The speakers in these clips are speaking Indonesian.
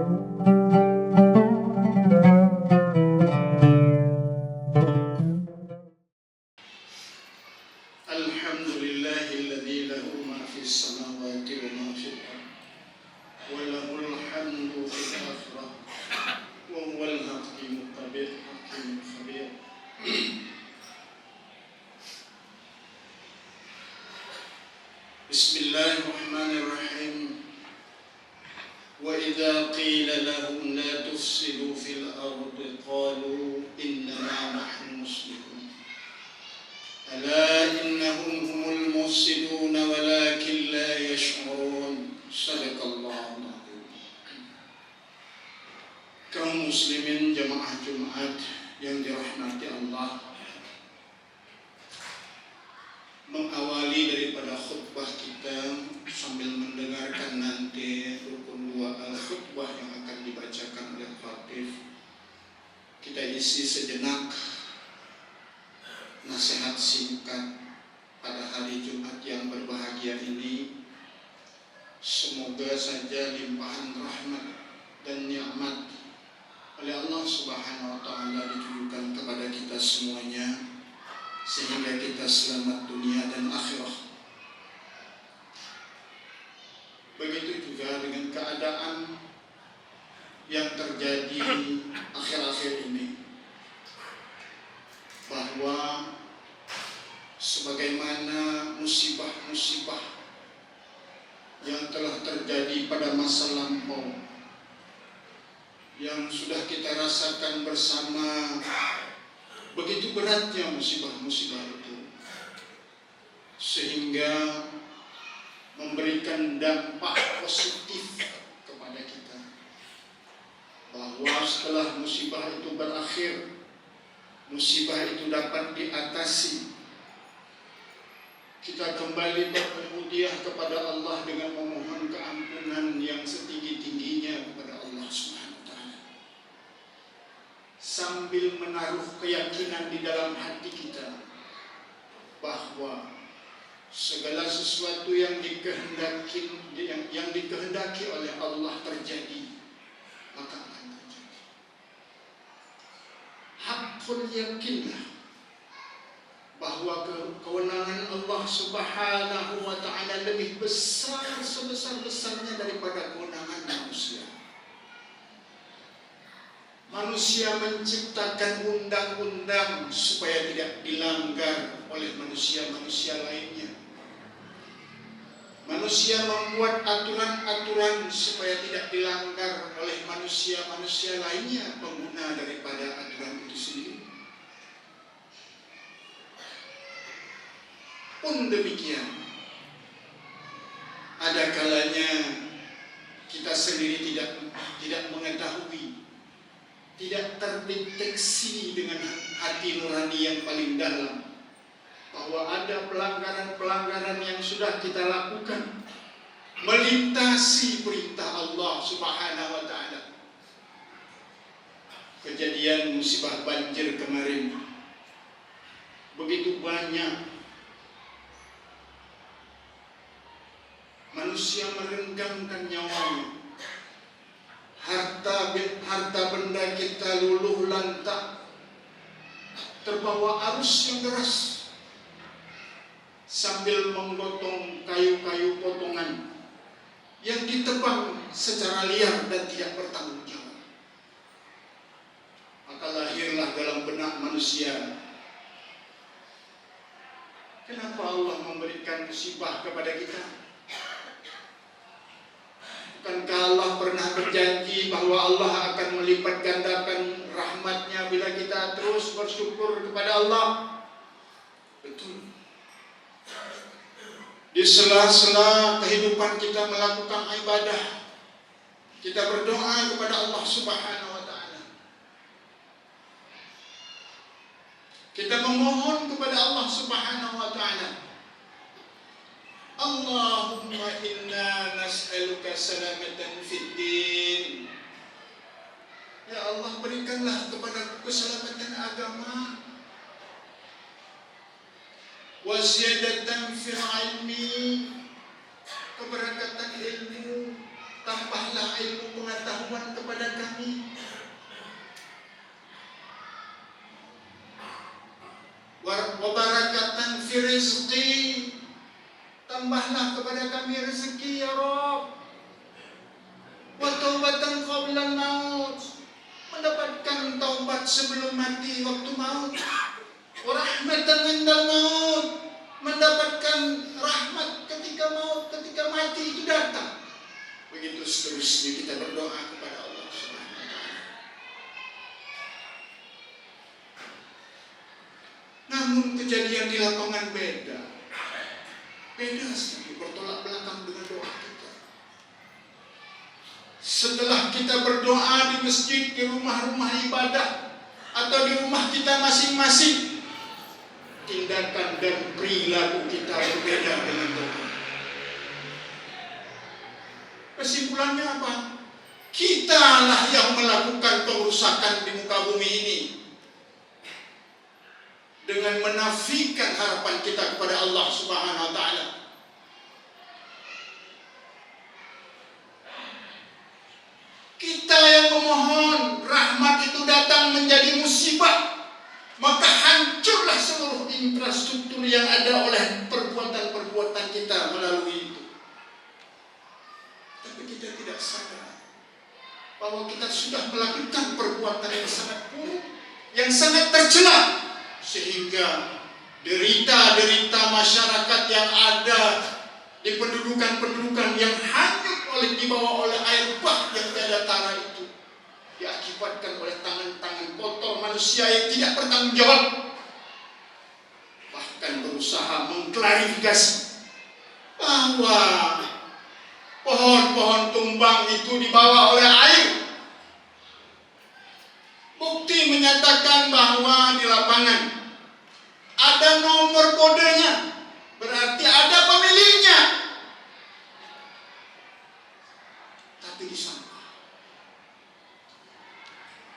Alhamdulillahilladzi lahu ma fis samawati wa ma fil ardh wa lahul hamdu fil akhirah wa huwal hakimul khabir. Bismillahirrahmanirrahim. Wa idza qila lahum la tufsidu fil ardi qalu innama nahnu muslihun. Ala innahum humul mufsidun walakin la yash'urun. Sadaqallahul azim. Kaum muslimin jamaah Jumat yang dirahmati Allah, mengawali daripada khutbah kita sambil mendengarkan nanti rukun 2 al-khutbah yang akan dibacakan oleh khatib, kita isi sejenak nasihat singkat pada hari Jumat yang berbahagia ini. Semoga saja limpahan rahmat dan nikmat oleh Allah Subhanahu wa taala ditujukan kepada kita semuanya, sehingga kita selamat dunia dan akhirat. Begitu juga dengan keadaan yang terjadi akhir-akhir ini, bahwa sebagaimana musibah-musibah yang telah terjadi pada masa lampau, yang sudah kita rasakan bersama, begitu beratnya musibah-musibah itu, sehingga memberikan dampak positif kepada kita, bahwa setelah musibah itu berakhir, musibah itu dapat diatasi, kita kembali bermudiah kepada Allah dengan memohon keampunan yang setinggi-tingginya kepada Allah Subhanahu wa taala, sambil menaruh keyakinan di dalam hati kita bahwa segala sesuatu yang dikehendaki oleh Allah terjadi, maka akan terjadi. Hakul yakinlah bahwa kewenangan Allah Subhanahu wa taala lebih besar, sebesar-besarnya daripada kewenangan manusia. Manusia menciptakan undang-undang supaya tidak dilanggar oleh manusia-manusia lainnya. Manusia membuat aturan-aturan supaya tidak dilanggar oleh manusia-manusia lainnya, pengguna daripada aturan itu sendiri. Pun demikian, ada kalanya kita sendiri tidak mengetahui, tidak terdeteksi dengan hati nurani yang paling dalam, bahwa ada pelanggaran-pelanggaran yang sudah kita lakukan melintasi perintah Allah Subhanahu wa taala. Kejadian musibah banjir kemarin, begitu banyak manusia merenggangkan nyawanya, harta benda kita luluh lantak, terbawa arus yang deras, sambil menggotong kayu-kayu potongan yang ditebang secara liar dan tidak bertanggung jawab. Maka lahirlah dalam benak manusia, kenapa Allah memberikan musibah kepada kita? Bukankah Allah pernah berjanji bahwa Allah akan melipat gandakan rahmatnya bila kita terus bersyukur kepada Allah? Betul. Di sela-sela kehidupan kita melakukan ibadah, kita berdoa kepada Allah Subhanahu wa taala. Kita memohon kepada Allah Subhanahu wa taala, Allahumma inna nas'aluka salamatan fid din. Ya Allah, berikanlah kepada keselamatan agama, wa ziyadatan fil ilmi, keberkatan ilmu, tambahlah ilmu pengetahuan rizqi, tambahlah kepada kami rezeki ya Rabb. Wa taubatan qabla al-maut, mendapatkan taubat sebelum mati waktu maut. Wa rahmatan indal maut, mendapatkan rahmat ketika maut, ketika mati itu datang. Begitu seterusnya kita berdoa kepada Allah Subhanahu wa taala. Namun kejadian di lapangan beda sekali, bertolak belakang dengan doa kita. Setelah kita berdoa di masjid, di rumah-rumah ibadah, atau di rumah kita masing-masing, tindakan dan perilaku kita berbeda dengan doa. Kesimpulannya apa? Kitalah yang melakukan kerusakan di muka bumi ini dengan menafikan harapan kita kepada Allah Subhanahu wa taala. Kita yang memohon rahmat itu datang menjadi musibah, maka hancurlah seluruh infrastruktur yang ada oleh perbuatan-perbuatan kita melalui itu. Tapi kita tidak sadar bahwa kita sudah melakukan perbuatan yang sangat buruk, yang sangat tercela, sehingga derita-derita masyarakat yang ada di pendudukan-pendudukan yang hanyut dibawa oleh air bah yang tiada tara itu diakibatkan oleh tangan-tangan kotor manusia yang tidak bertanggung jawab, bahkan berusaha mengklarifikasi bahwa pohon-pohon tumbang itu dibawa oleh air. Bukti menyatakan bahwa di lapangan ada nomor kodenya, berarti ada pemiliknya. Tapi disangka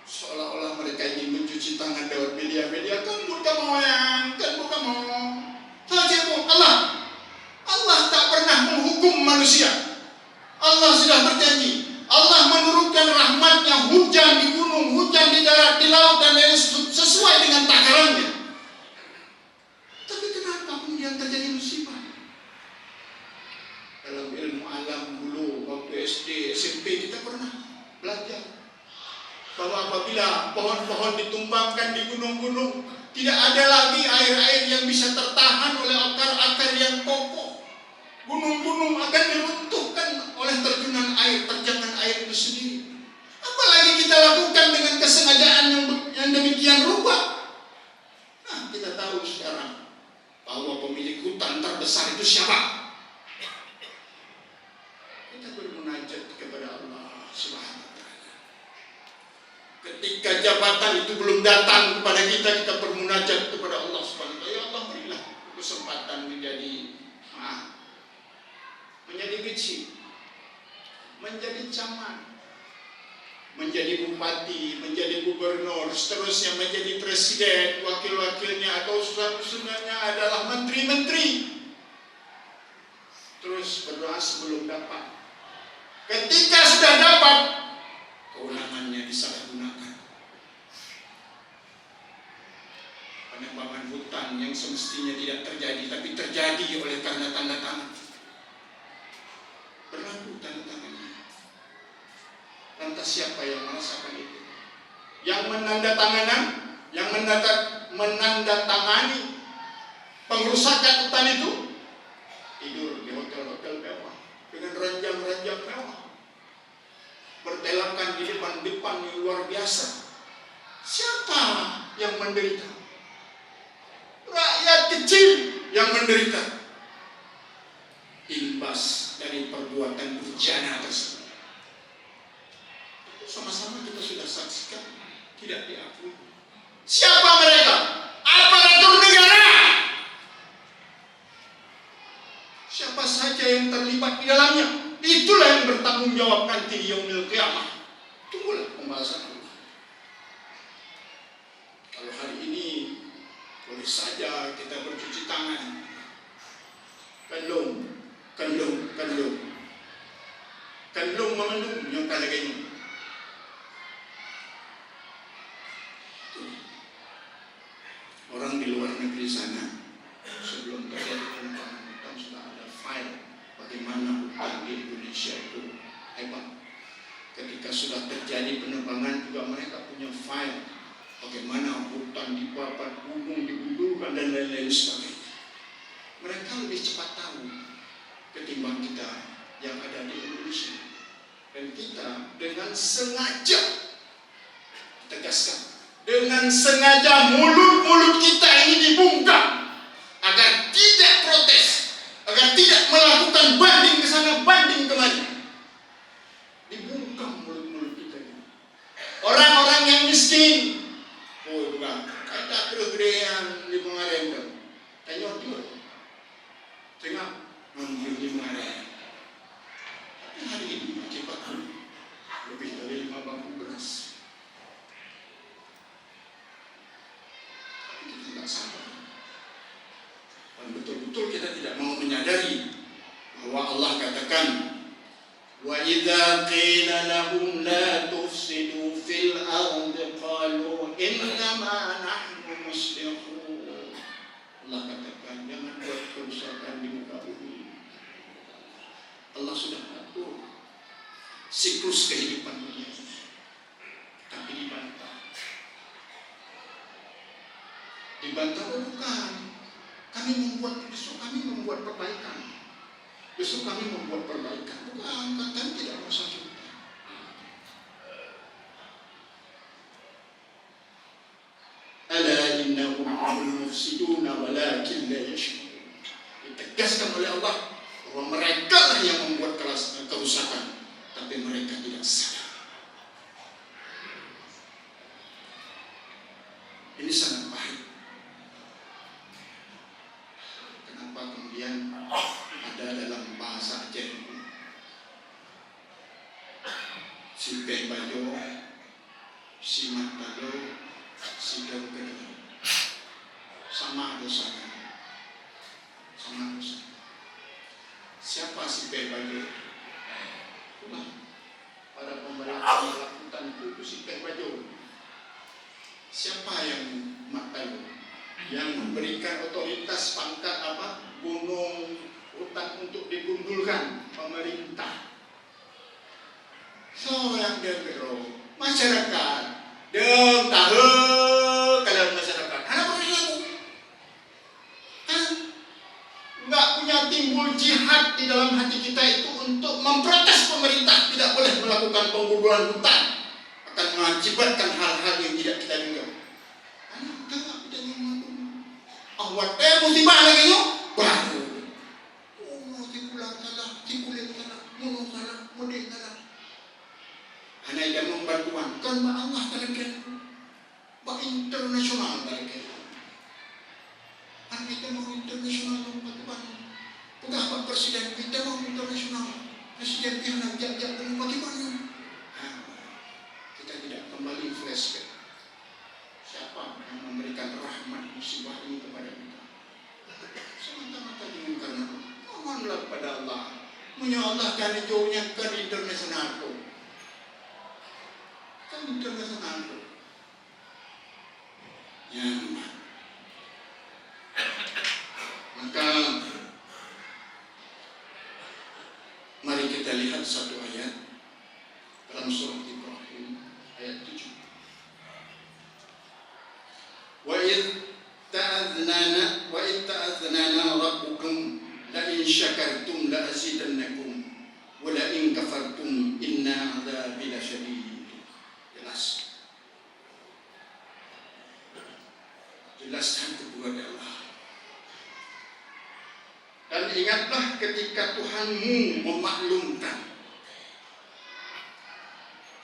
seolah-olah mereka ingin mencuci tangan lewat media-media. Kan bukan moyang, kan bukan mau. Hajimu Allah tak pernah menghukum manusia. Allah sudah berjanji, Allah menurunkan rahmatnya, hujan di gunung, hujan di darat, di laut, dan lain sesuai dengan takarannya. Tapi kenapa kemudian terjadi musibah? Dalam ilmu alam dulu, waktu SD, SMP kita pernah belajar bahwa apabila pohon-pohon ditumbangkan di gunung-gunung, tidak ada lagi air-air yang bisa tertahan oleh akar-akar yang kokoh. Gunung-gunung akan diruntuhkan oleh terjunan air, terjangan air itu sendiri. Apalagi kita lakukan dengan kesengajaan yang demikian rupa. Nah, kita tahu sekarang bahwa pemilik hutan terbesar itu siapa? Kita bermunajat kepada Allah Subhanahu wa taala. Ketika jabatan itu belum datang kepada kita, kita bermunajat kepada Allah Subhanahu wa taala. Ya Allah, berilah kesempatan menjadi kecil, menjadi camat, menjadi bupati, menjadi gubernur, seterusnya menjadi presiden, wakil-wakilnya atau susunannya adalah menteri-menteri. Terus berdoa sebelum dapat. Ketika sudah dapat, kewenangannya disalahgunakan. Penebangan hutan yang semestinya tidak terjadi, tapi terjadi oleh karena tanda tangan. Berlaku tanda tangannya. Lantas siapa yang merasakan itu? Yang menandatangani pengrusakan hutan itu tidur di hotel-hotel mewah dengan ranjang-ranjang mewah, bertelakan di depan yang luar biasa. Siapa yang menderita? Rakyat kecil yang menderita imbas dari perbuatan durjana tersebut. Sama-sama kita sudah saksikan, tidak diakui. Siapa mereka? Aparatur negara. Siapa saja yang terlibat di dalamnya, itulah yang bertanggung jawab nanti di yaumil qiyamah. Tunggulah pembahasan Allah. Kalau hari ini boleh saja kita bercuci tangan, kendung memendung yang kalaganya. Orang di luar negeri sana sebelum Ketika sudah terjadi penebangan juga mereka punya file. Bagaimana hutan dibakar, gunung digundulkan dan lain-lain sebagainya. Mereka lebih cepat tahu ketimbang kita yang ada di Indonesia. Dan kita dengan sengaja, tegaskan, dengan sengaja mulut-mulut kita ini dibungkam agar tidak protes, agar tidak melakukan banding ke sana, banding kemari. Dibungkam mulut-mulut kita ini. Orang-orang yang miskin, oh bukan, kata gede-gedean di Pengarenan, tanya dia, tengah ngambil di Pengarenan. Tapi hari ini akibat lebih dari 5 bangku beras. Tapi kita tidak sabar. Dan betul-betul kita tidak mau menyadari bahwa Allah katakan, wa idza qila lahum la tufsidu fil ardi qalu innama nahnu muslihun. Allah katakan, jangan buat kerusakan di muka bumi. Allah sudah atur siklus kehidupan dunia ini, tapi dibantah. Dibantah bukan. Kami membuat perbaikan. Besok kami membuat perbaikan. Bukan, kami tidak mau sakit. Ala innahum humul mufsiduna walakin la yash'urun. Ditegaskan oleh Allah bahwa mereka lah yang membuat kerusakan, tapi mereka tidak sadar. Ini sangat pahit. Kenapa kemudian ada dalam bahasa Aceh si Bajo, si Matalo, si Dongkeng sama dosanya, sama dosa. Siapa si Bajo? Itulah pada pemerintah melakukan itu si Bajo. Siapa yang Matalo? Yang memberikan otoritas pangkat gunung hutan untuk digundulkan pemerintah. So yang dengero masyarakat tahu kalau masyarakat apa itu? Nggak punya timbul jihad di dalam hati kita itu untuk memprotes pemerintah tidak boleh melakukan penggundulan hutan, akan mengakibatkan hal-hal yang tidak kita duga. Awak musibah lagi yo, baru. Oh, tikulang salah, tikuling salah, munung salah, muding salah. Hanya yang membantuan kan Allah talaga, ba internasional talaga. Kan kita mau internasional membantuan. Bukan Pak Presiden kita mau internasional. Presiden kita nak jajak dengan bagaimana? Kita tidak kembali flashback. Siapa yang memberikan rahmat musibah ini kepada kita? Semata-mata dengan karena mohonlah kepada Allah. Punya Allah kan jauhnya kan internasional tu. Kan internasional tu. Ya. Maka mari kita lihat satu ayat dalam surah Ibrahim ayat 7. Wa idh ta'adznana rabbukum la in syakartum la azidannakum wa la in kafartum inna 'adzabi lasyadid. Jelaskan kepada Allah. Dan ingatlah ketika Tuhanmu memaklumkan,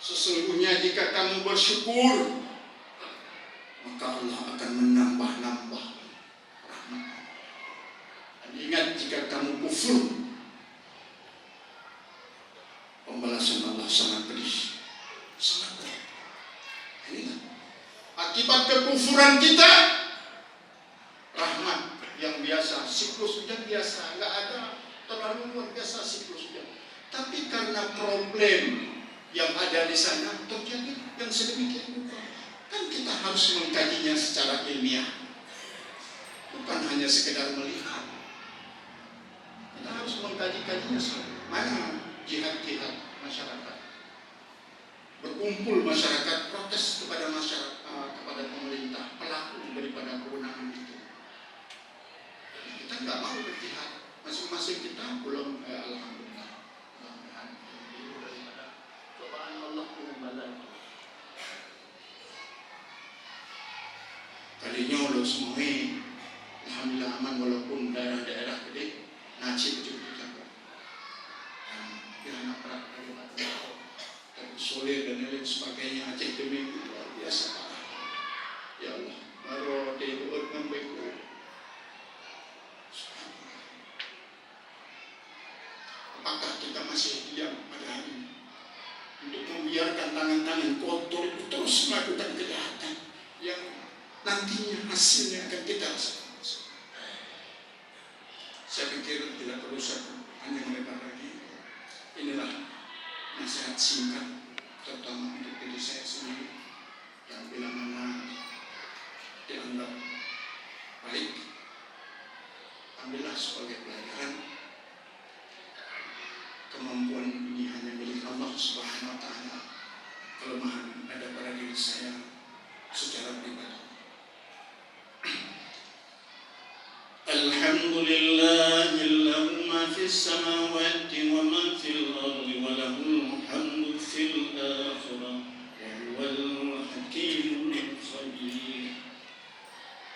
sesungguhnya jika kamu bersyukur maka Allah akan menambah-nambah rahmat. Dan ingat jika kamu kufur, pembalasan Allah sangat pedih, sangat pedih. Inilah akibat kekufuran kita, rahmat yang biasa, siklus hujan biasa, nggak ada terlalu luar biasa siklus hujan. Tapi karena problem yang ada di sana terjadi yang sedemikian rupa. Kan kita harus mengkajinya secara ilmiah, bukan hanya sekedar melihat. Kita harus mengkaji-kajinya. Mana jihad-jihad masyarakat? berkumpul masyarakat protes kepada masyarakat, kepada pemerintah pelaku daripada kewenangan itu. Kita nggak mau berpihak, masing-masing kita belum alhamdulillah. Daripada cobaan Allah mengubah. Kalinya lo semua alhamdulillah aman walaupun daerah-daerah gede najib juga. Anak berat Solir dan lain sebagainya, Aceh demi luar biasa. Ya Allah, baru diurut dengan baik. Apakah kita masih diam pada hari ini untuk membiarkan tangan-tangan kotor itu terus melakukan kejahatan yang nantinya hasilnya akan kita rasakan? Saya pikir tidak perlu saya panjang lebar lagi. Inilah nasihat singkat, terutama untuk diri saya sendiri, yang bila mana dianggap baik, ambillah sebagai pelajaran. Kemampuan ini hanya milik Allah Subhanahu wa Ta'ala. Kelemahan ada pada diri saya secara pribadi. Alhamdulillahil lahu ma fis samawati wa ma fil ardi wa lahul hamdu fil akhirah wa huwal hakimul khabir.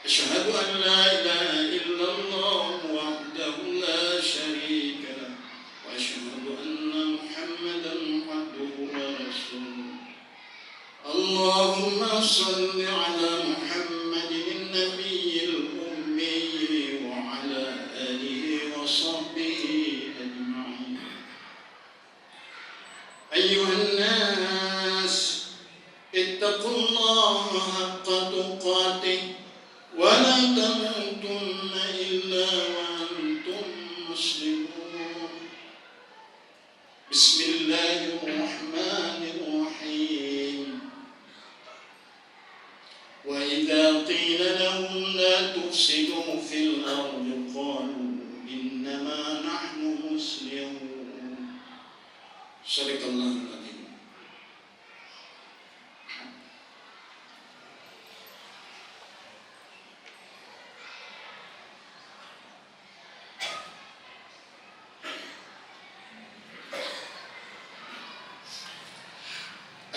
Asyhadu an la ilaha illallah wahdahu la syarika lah wa asyhadu anna Muhammadan abduhu wa rasuluh. Allahumma shalli ala Muhammadin nabiyil ummi wa ala alihi wa sahbihi ajma'in. Ayyuhan nas ittaqullaha haqqa tuqatih wa la tamutunna illa wa antum muslimun. Bismillahirrahmanirrahim. Wa idza qila lahum la tufsidu fil ardi qalu innama nahnu muslihun. Sadaqallahul adzim.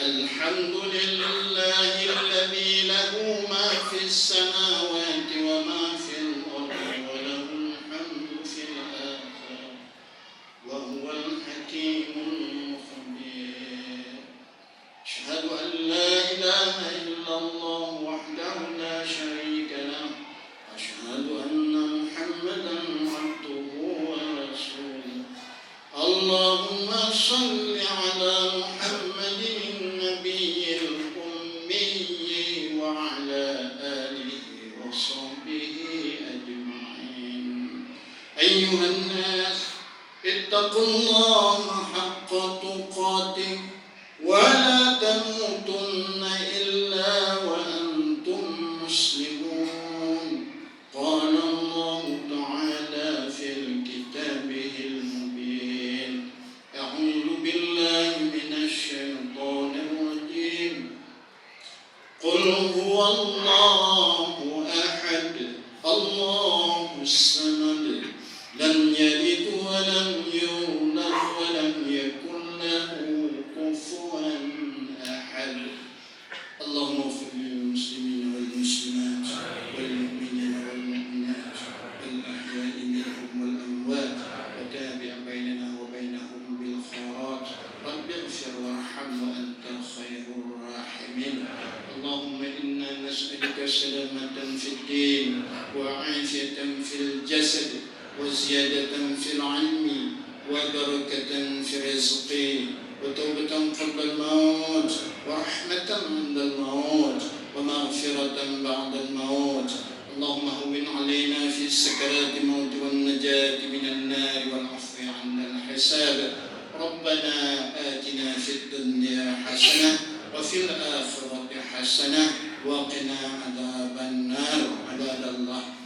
Alhamdulillahi alladhi lahu ma fis samawati wa ma fil ardi wa lahul hamdu fil akhirah wa huwal hakimul khabir. Asyhadu an la ilaha illallah wahdahu la syarika lah wa asyhadu anna Muhammadan abduhu wa rasuluh. Allahumma shalli ala Muhammadin nabiyil ummi wa ala alihi wa sahbihi ajma'in. Ayyuhan nas ittaqullaha haqqa tuqatih wa la tamutunna illa wa antum muslimun. Qala Allah ta'ala fil kitabihil mubin. A'udzu billahi minasy syaithanir rajim. Qul huwallahu ahad, Allahus samad, lam yalid wa lam yulad wa lam yakul lahu kufuwan ahad. Allahumma ighfir lil muslimina wal muslimat wal mu'minina wal mu'minat wal ahya'i minhum wal amwat wa tabi' bainana wa bainahum bil khairat. Rabbi ighfir warham wa anta khairur rahimin. Allahumma inna nas'aluka salamatan fid din wa 'afiyatan fil jasad wa ziyadatan fil 'ilmi wa barakatan fil rizqi wa tawbatan qabla al-maut wa rahmatan 'inda al-maut wa maghfiratan ba'da al-maut. Allahumma hawwin 'alaina fi sakarati al-maut wan najati minan nar wal 'afwi 'inda al-hisab. Rabbana atina fid dunya hasanah wa fil akhirati hasanah wa qina adzaban nar. Ibadallah,